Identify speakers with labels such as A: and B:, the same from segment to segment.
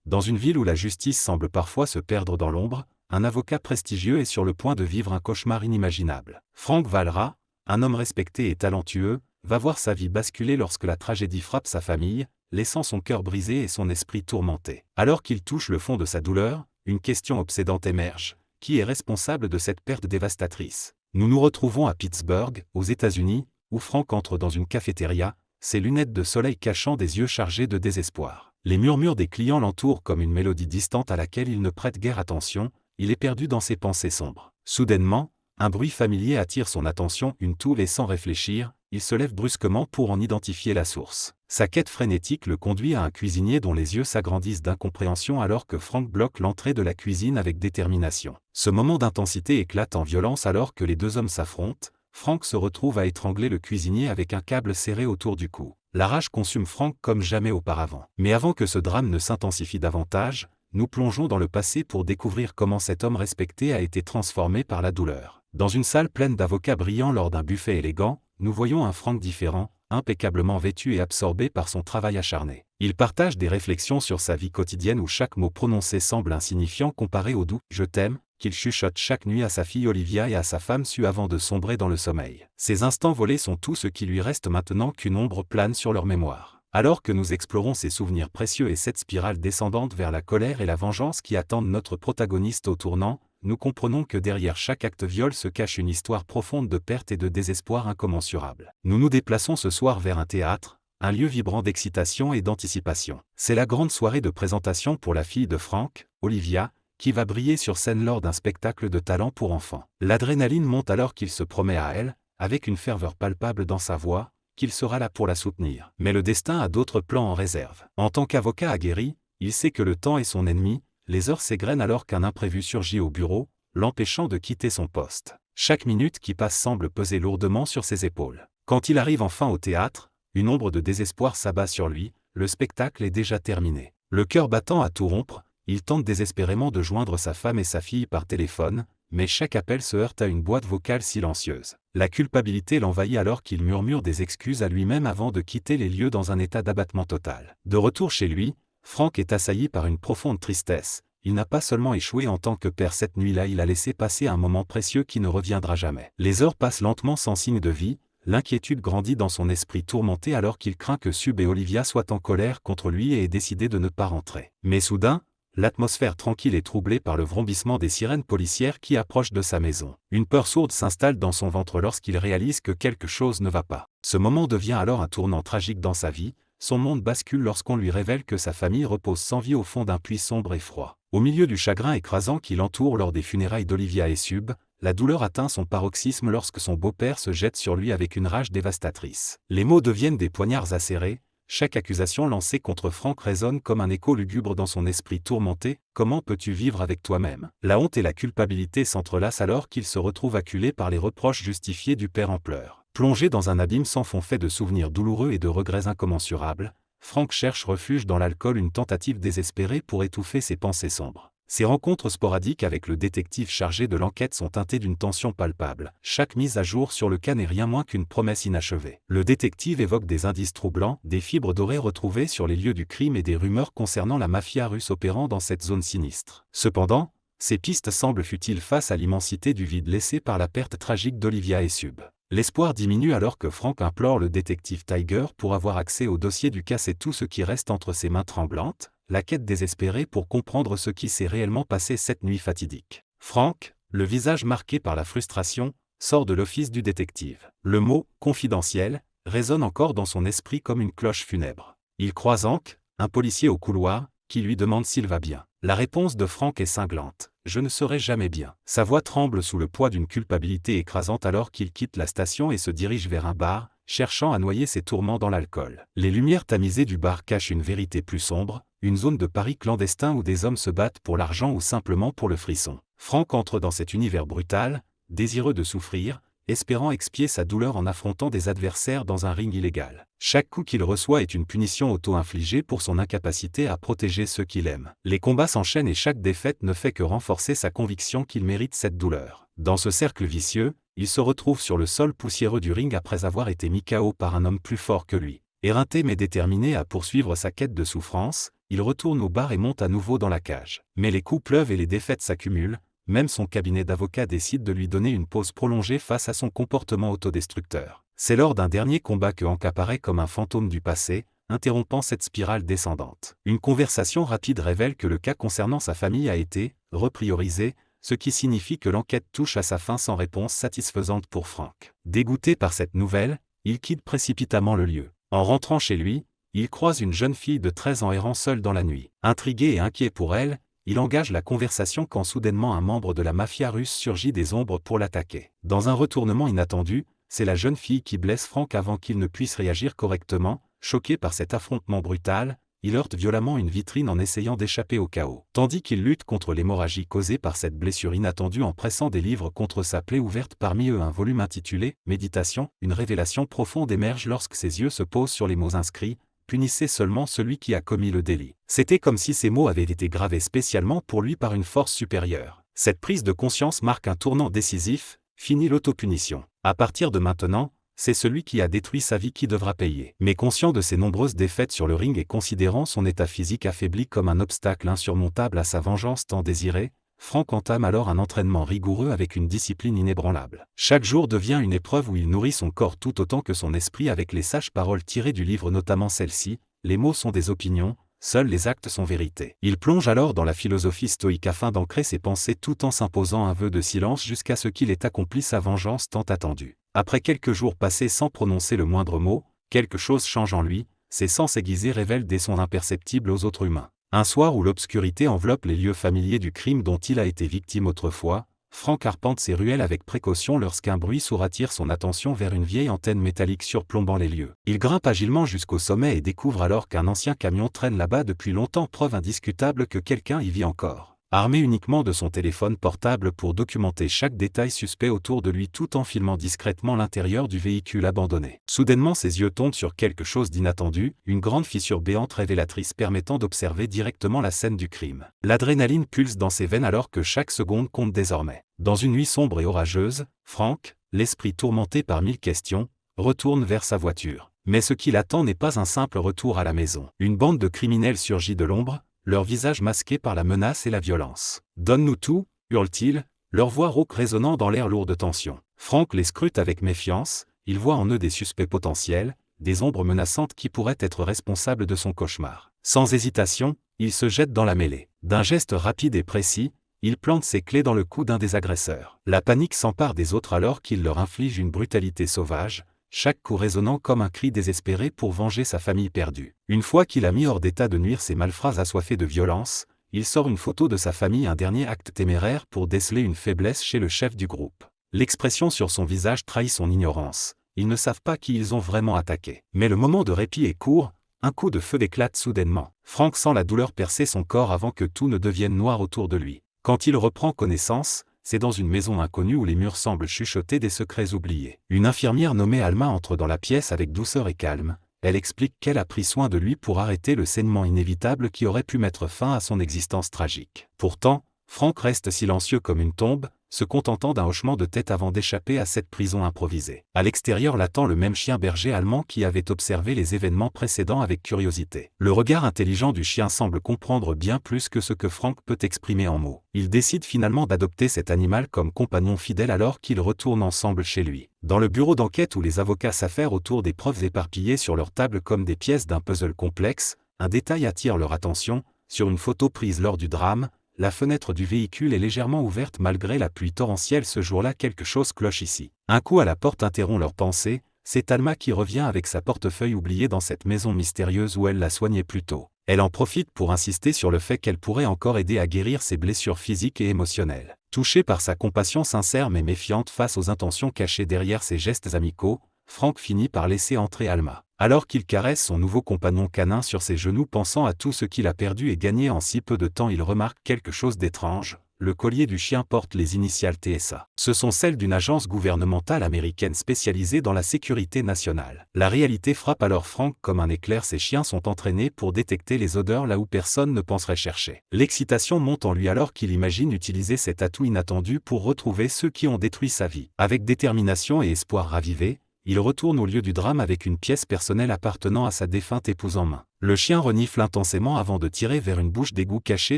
A: Dans une ville où la justice semble parfois se perdre dans l'ombre, un avocat prestigieux est sur le point de vivre un cauchemar inimaginable. Frank Valra, un homme respecté et talentueux, va voir sa vie basculer lorsque la tragédie frappe sa famille, laissant son cœur brisé et son esprit tourmenté. Alors qu'il touche le fond de sa douleur, une question obsédante émerge. Qui est responsable de cette perte dévastatrice? Nous nous retrouvons à Pittsburgh, aux États-Unis, où Frank entre dans une cafétéria, ses lunettes de soleil cachant des yeux chargés de désespoir. Les murmures des clients l'entourent comme une mélodie distante à laquelle il ne prête guère attention, il est perdu dans ses pensées sombres. Soudainement, un bruit familier attire son attention, une toux, et sans réfléchir, il se lève brusquement pour en identifier la source. Sa quête frénétique le conduit à un cuisinier dont les yeux s'agrandissent d'incompréhension alors que Frank bloque l'entrée de la cuisine avec détermination. Ce moment d'intensité éclate en violence alors que les deux hommes s'affrontent. Frank se retrouve à étrangler le cuisinier avec un câble serré autour du cou. La rage consume Frank comme jamais auparavant. Mais avant que ce drame ne s'intensifie davantage, nous plongeons dans le passé pour découvrir comment cet homme respecté a été transformé par la douleur. Dans une salle pleine d'avocats brillants lors d'un buffet élégant, nous voyons un Frank différent, impeccablement vêtu et absorbé par son travail acharné. Il partage des réflexions sur sa vie quotidienne où chaque mot prononcé semble insignifiant comparé au doux « je t'aime » qu'il chuchote chaque nuit à sa fille Olivia et à sa femme Sue avant de sombrer dans le sommeil. Ces instants volés sont tout ce qui lui reste maintenant qu'une ombre plane sur leur mémoire. Alors que nous explorons ces souvenirs précieux et cette spirale descendante vers la colère et la vengeance qui attendent notre protagoniste au tournant, nous comprenons que derrière chaque acte viol se cache une histoire profonde de perte et de désespoir incommensurable. Nous nous déplaçons ce soir vers un théâtre, un lieu vibrant d'excitation et d'anticipation. C'est la grande soirée de présentation pour la fille de Frank, Olivia, qui va briller sur scène lors d'un spectacle de talent pour enfants. L'adrénaline monte alors qu'il se promet à elle, avec une ferveur palpable dans sa voix, qu'il sera là pour la soutenir. Mais le destin a d'autres plans en réserve. En tant qu'avocat aguerri, il sait que le temps est son ennemi, les heures s'égrènent alors qu'un imprévu surgit au bureau, l'empêchant de quitter son poste. Chaque minute qui passe semble peser lourdement sur ses épaules. Quand il arrive enfin au théâtre, une ombre de désespoir s'abat sur lui, le spectacle est déjà terminé. Le cœur battant à tout rompre, il tente désespérément de joindre sa femme et sa fille par téléphone, mais chaque appel se heurte à une boîte vocale silencieuse. La culpabilité l'envahit alors qu'il murmure des excuses à lui-même avant de quitter les lieux dans un état d'abattement total. De retour chez lui, Frank est assailli par une profonde tristesse. Il n'a pas seulement échoué en tant que père cette nuit-là, il a laissé passer un moment précieux qui ne reviendra jamais. Les heures passent lentement sans signe de vie, l'inquiétude grandit dans son esprit tourmenté alors qu'il craint que Sue et Olivia soient en colère contre lui et aient décidé de ne pas rentrer. Mais soudain, l'atmosphère tranquille est troublée par le vrombissement des sirènes policières qui approchent de sa maison. Une peur sourde s'installe dans son ventre lorsqu'il réalise que quelque chose ne va pas. Ce moment devient alors un tournant tragique dans sa vie, son monde bascule lorsqu'on lui révèle que sa famille repose sans vie au fond d'un puits sombre et froid. Au milieu du chagrin écrasant qui l'entoure lors des funérailles d'Olivia et Sue, la douleur atteint son paroxysme lorsque son beau-père se jette sur lui avec une rage dévastatrice. Les mots deviennent des poignards acérés. Chaque accusation lancée contre Frank résonne comme un écho lugubre dans son esprit tourmenté. Comment peux-tu vivre avec toi-même? La honte et la culpabilité s'entrelacent alors qu'il se retrouve acculé par les reproches justifiés du père en pleurs. Plongé dans un abîme sans fond fait de souvenirs douloureux et de regrets incommensurables, Frank cherche refuge dans l'alcool, une tentative désespérée pour étouffer ses pensées sombres. Ses rencontres sporadiques avec le détective chargé de l'enquête sont teintées d'une tension palpable. Chaque mise à jour sur le cas n'est rien moins qu'une promesse inachevée. Le détective évoque des indices troublants, des fibres dorées retrouvées sur les lieux du crime et des rumeurs concernant la mafia russe opérant dans cette zone sinistre. Cependant, ces pistes semblent futiles face à l'immensité du vide laissé par la perte tragique d'Olivia et Sue. L'espoir diminue alors que Frank implore le détective Tiger pour avoir accès au dossier du cas. C'est tout ce qui reste entre ses mains tremblantes, la quête désespérée pour comprendre ce qui s'est réellement passé cette nuit fatidique. Frank, le visage marqué par la frustration, sort de l'office du détective. Le mot « confidentiel » résonne encore dans son esprit comme une cloche funèbre. Il croise Hank, un policier au couloir, qui lui demande s'il va bien. La réponse de Frank est cinglante. « Je ne serai jamais bien ». Sa voix tremble sous le poids d'une culpabilité écrasante alors qu'il quitte la station et se dirige vers un bar, cherchant à noyer ses tourments dans l'alcool. Les lumières tamisées du bar cachent une vérité plus sombre, une zone de paris clandestin où des hommes se battent pour l'argent ou simplement pour le frisson. Frank entre dans cet univers brutal, désireux de souffrir, espérant expier sa douleur en affrontant des adversaires dans un ring illégal. Chaque coup qu'il reçoit est une punition auto-infligée pour son incapacité à protéger ceux qu'il aime. Les combats s'enchaînent et chaque défaite ne fait que renforcer sa conviction qu'il mérite cette douleur. Dans ce cercle vicieux, il se retrouve sur le sol poussiéreux du ring après avoir été mis KO par un homme plus fort que lui. Éreinté mais déterminé à poursuivre sa quête de souffrance, il retourne au bar et monte à nouveau dans la cage. Mais les coups pleuvent et les défaites s'accumulent, même son cabinet d'avocats décide de lui donner une pause prolongée face à son comportement autodestructeur. C'est lors d'un dernier combat que Hank apparaît comme un fantôme du passé, interrompant cette spirale descendante. Une conversation rapide révèle que le cas concernant sa famille a été repriorisé, ce qui signifie que l'enquête touche à sa fin sans réponse satisfaisante pour Frank. Dégoûté par cette nouvelle, il quitte précipitamment le lieu. En rentrant chez lui, il croise une jeune fille de 13 ans errant seule dans la nuit. Intrigué et inquiet pour elle, il engage la conversation quand soudainement un membre de la mafia russe surgit des ombres pour l'attaquer. Dans un retournement inattendu, c'est la jeune fille qui blesse Frank avant qu'il ne puisse réagir correctement. Choqué par cet affrontement brutal, il heurte violemment une vitrine en essayant d'échapper au chaos. Tandis qu'il lutte contre l'hémorragie causée par cette blessure inattendue en pressant des livres contre sa plaie ouverte, parmi eux un volume intitulé « Méditation », une révélation profonde émerge lorsque ses yeux se posent sur les mots inscrits « Punissez seulement celui qui a commis le délit ». C'était comme si ces mots avaient été gravés spécialement pour lui par une force supérieure. Cette prise de conscience marque un tournant décisif, fini l'autopunition. À partir de maintenant, c'est celui qui a détruit sa vie qui devra payer. Mais conscient de ses nombreuses défaites sur le ring et considérant son état physique affaibli comme un obstacle insurmontable à sa vengeance tant désirée, Frank entame alors un entraînement rigoureux avec une discipline inébranlable. Chaque jour devient une épreuve où il nourrit son corps tout autant que son esprit avec les sages paroles tirées du livre, notamment celle-ci, « Les mots sont des opinions, seuls les actes sont vérité ». Il plonge alors dans la philosophie stoïque afin d'ancrer ses pensées tout en s'imposant un vœu de silence jusqu'à ce qu'il ait accompli sa vengeance tant attendue. Après quelques jours passés sans prononcer le moindre mot, quelque chose change en lui, ses sens aiguisés révèlent des sons imperceptibles aux autres humains. Un soir où l'obscurité enveloppe les lieux familiers du crime dont il a été victime autrefois, Frank arpente ses ruelles avec précaution lorsqu'un bruit sourd attire son attention vers une vieille antenne métallique surplombant les lieux. Il grimpe agilement jusqu'au sommet et découvre alors qu'un ancien camion traîne là-bas depuis longtemps, preuve indiscutable que quelqu'un y vit encore. Armé uniquement de son téléphone portable pour documenter chaque détail suspect autour de lui tout en filmant discrètement l'intérieur du véhicule abandonné. Soudainement ses yeux tombent sur quelque chose d'inattendu, une grande fissure béante révélatrice permettant d'observer directement la scène du crime. L'adrénaline pulse dans ses veines alors que chaque seconde compte désormais. Dans une nuit sombre et orageuse, Frank, l'esprit tourmenté par 1000 questions, retourne vers sa voiture. Mais ce qui l'attend n'est pas un simple retour à la maison. Une bande de criminels surgit de l'ombre, leur visage masqué par la menace et la violence. « Donne-nous tout !» hurlent-ils, leur voix rauque résonnant dans l'air lourd de tension. Frank les scrute avec méfiance, il voit en eux des suspects potentiels, des ombres menaçantes qui pourraient être responsables de son cauchemar. Sans hésitation, il se jette dans la mêlée. D'un geste rapide et précis, il plante ses clés dans le cou d'un des agresseurs. La panique s'empare des autres alors qu'il leur inflige une brutalité sauvage, chaque coup résonnant comme un cri désespéré pour venger sa famille perdue. Une fois qu'il a mis hors d'état de nuire ses malfrats assoiffés de violence, il sort une photo de sa famille, un dernier acte téméraire pour déceler une faiblesse chez le chef du groupe. L'expression sur son visage trahit son ignorance, ils ne savent pas qui ils ont vraiment attaqué. Mais le moment de répit est court, un coup de feu éclate soudainement. Frank sent la douleur percer son corps avant que tout ne devienne noir autour de lui. Quand il reprend connaissance, c'est dans une maison inconnue où les murs semblent chuchoter des secrets oubliés. Une infirmière nommée Alma entre dans la pièce avec douceur et calme. Elle explique qu'elle a pris soin de lui pour arrêter le saignement inévitable qui aurait pu mettre fin à son existence tragique. Pourtant, Frank reste silencieux comme une tombe, se contentant d'un hochement de tête avant d'échapper à cette prison improvisée. À l'extérieur l'attend le même chien berger allemand qui avait observé les événements précédents avec curiosité. Le regard intelligent du chien semble comprendre bien plus que ce que Frank peut exprimer en mots. Il décide finalement d'adopter cet animal comme compagnon fidèle alors qu'ils retournent ensemble chez lui. Dans le bureau d'enquête où les avocats s'affairent autour des preuves éparpillées sur leur table comme des pièces d'un puzzle complexe, un détail attire leur attention, sur une photo prise lors du drame, la fenêtre du véhicule est légèrement ouverte malgré la pluie torrentielle ce jour-là. Quelque chose cloche ici. Un coup à la porte interrompt leurs pensées, c'est Alma qui revient avec sa portefeuille oubliée dans cette maison mystérieuse où elle l'a soignée plus tôt. Elle en profite pour insister sur le fait qu'elle pourrait encore aider à guérir ses blessures physiques et émotionnelles. Touché par sa compassion sincère mais méfiante face aux intentions cachées derrière ses gestes amicaux, Frank finit par laisser entrer Alma. Alors qu'il caresse son nouveau compagnon canin sur ses genoux pensant à tout ce qu'il a perdu et gagné en si peu de temps, il remarque quelque chose d'étrange. Le collier du chien porte les initiales TSA. Ce sont celles d'une agence gouvernementale américaine spécialisée dans la sécurité nationale. La réalité frappe alors Frank comme un éclair, ces chiens sont entraînés pour détecter les odeurs là où personne ne penserait chercher. L'excitation monte en lui alors qu'il imagine utiliser cet atout inattendu pour retrouver ceux qui ont détruit sa vie. Avec détermination et espoir ravivé, il retourne au lieu du drame avec une pièce personnelle appartenant à sa défunte épouse en main. Le chien renifle intensément avant de tirer vers une bouche d'égout cachée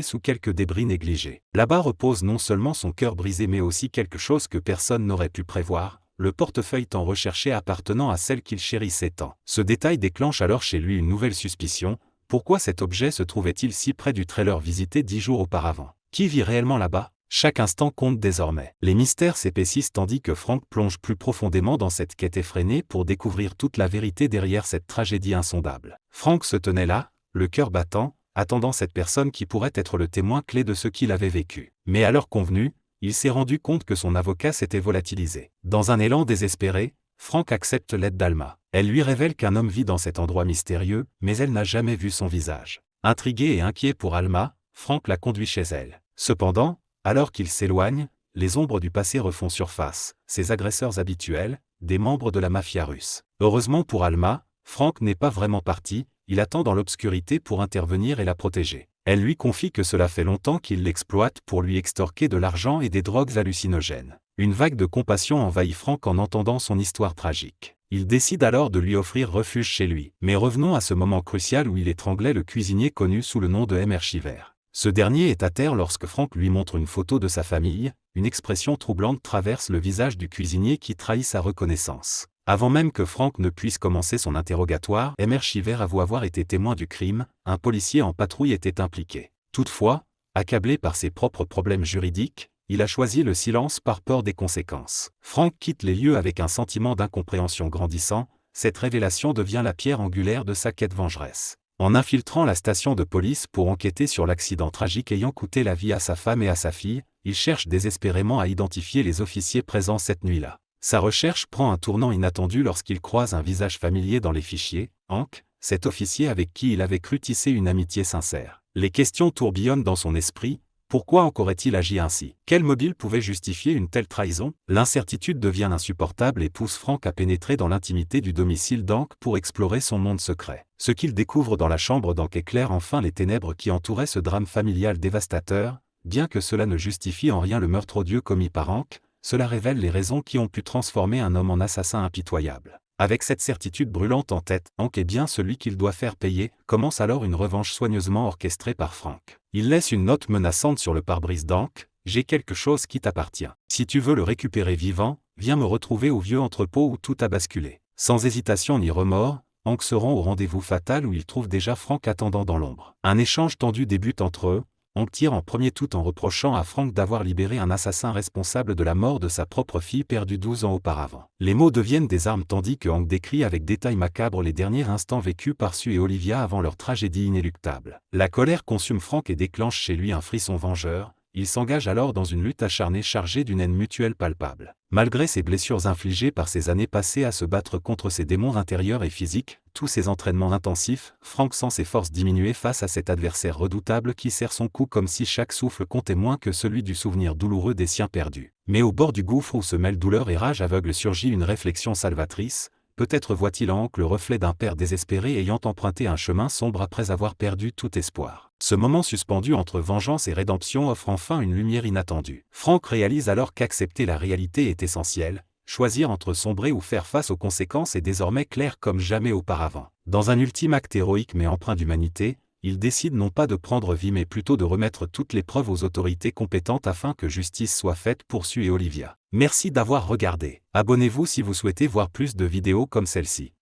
A: sous quelques débris négligés. Là-bas repose non seulement son cœur brisé mais aussi quelque chose que personne n'aurait pu prévoir, le portefeuille tant recherché appartenant à celle qu'il chérissait tant. Ce détail déclenche alors chez lui une nouvelle suspicion. Pourquoi cet objet se trouvait-il si près du trailer visité 10 jours auparavant? Qui vit réellement là-bas? Chaque instant compte désormais. Les mystères s'épaississent tandis que Frank plonge plus profondément dans cette quête effrénée pour découvrir toute la vérité derrière cette tragédie insondable. Frank se tenait là, le cœur battant, attendant cette personne qui pourrait être le témoin clé de ce qu'il avait vécu. Mais à l'heure convenue, il s'est rendu compte que son avocat s'était volatilisé. Dans un élan désespéré, Frank accepte l'aide d'Alma. Elle lui révèle qu'un homme vit dans cet endroit mystérieux, mais elle n'a jamais vu son visage. Intrigué et inquiet pour Alma, Frank la conduit chez elle. Cependant, alors qu'il s'éloigne, les ombres du passé refont surface, ses agresseurs habituels, des membres de la mafia russe. Heureusement pour Alma, Frank n'est pas vraiment parti, il attend dans l'obscurité pour intervenir et la protéger. Elle lui confie que cela fait longtemps qu'il l'exploite pour lui extorquer de l'argent et des drogues hallucinogènes. Une vague de compassion envahit Frank en entendant son histoire tragique. Il décide alors de lui offrir refuge chez lui. Mais revenons à ce moment crucial où il étranglait le cuisinier connu sous le nom de M. Archiver. Ce dernier est à terre lorsque Frank lui montre une photo de sa famille, une expression troublante traverse le visage du cuisinier qui trahit sa reconnaissance. Avant même que Frank ne puisse commencer son interrogatoire, M. Archiver avoue avoir été témoin du crime, un policier en patrouille était impliqué. Toutefois, accablé par ses propres problèmes juridiques, il a choisi le silence par peur des conséquences. Frank quitte les lieux avec un sentiment d'incompréhension grandissant, cette révélation devient la pierre angulaire de sa quête vengeresse. En infiltrant la station de police pour enquêter sur l'accident tragique ayant coûté la vie à sa femme et à sa fille, il cherche désespérément à identifier les officiers présents cette nuit-là. Sa recherche prend un tournant inattendu lorsqu'il croise un visage familier dans les fichiers, Hank, cet officier avec qui il avait cru tisser une amitié sincère. Les questions tourbillonnent dans son esprit. Pourquoi encore aurait-il agi ainsi? Quel mobile pouvait justifier une telle trahison? L'incertitude devient insupportable et pousse Frank à pénétrer dans l'intimité du domicile d'Hank pour explorer son monde secret. Ce qu'il découvre dans la chambre d'Hank éclaire enfin les ténèbres qui entouraient ce drame familial dévastateur. Bien que cela ne justifie en rien le meurtre odieux commis par Hank, cela révèle les raisons qui ont pu transformer un homme en assassin impitoyable. Avec cette certitude brûlante en tête, Hank est bien celui qu'il doit faire payer. Commence alors une revanche soigneusement orchestrée par Frank. Il laisse une note menaçante sur le pare-brise d'Hank. « J'ai quelque chose qui t'appartient. Si tu veux le récupérer vivant, viens me retrouver au vieux entrepôt où tout a basculé. » Sans hésitation ni remords, Hank se rend au rendez-vous fatal où il trouve déjà Frank attendant dans l'ombre. Un échange tendu débute entre eux. Hank tire en premier tout en reprochant à Frank d'avoir libéré un assassin responsable de la mort de sa propre fille perdue 12 ans auparavant. Les mots deviennent des armes tandis que Hank décrit avec détail macabre les derniers instants vécus par Sue et Olivia avant leur tragédie inéluctable. La colère consume Frank et déclenche chez lui un frisson vengeur. Il s'engage alors dans une lutte acharnée chargée d'une haine mutuelle palpable. Malgré ses blessures infligées par ses années passées à se battre contre ses démons intérieurs et physiques, tous ses entraînements intensifs, Frank sent ses forces diminuer face à cet adversaire redoutable qui serre son cou comme si chaque souffle comptait moins que celui du souvenir douloureux des siens perdus. Mais au bord du gouffre où se mêlent douleur et rage aveugle surgit une réflexion salvatrice. Peut-être voit-il en Hank le reflet d'un père désespéré ayant emprunté un chemin sombre après avoir perdu tout espoir. Ce moment suspendu entre vengeance et rédemption offre enfin une lumière inattendue. Frank réalise alors qu'accepter la réalité est essentiel. Choisir entre sombrer ou faire face aux conséquences est désormais clair comme jamais auparavant. Dans un ultime acte héroïque mais empreint d'humanité, il décide non pas de prendre vie mais plutôt de remettre toutes les preuves aux autorités compétentes afin que justice soit faite pour Sue et Olivia. Merci d'avoir regardé. Abonnez-vous si vous souhaitez voir plus de vidéos comme celle-ci.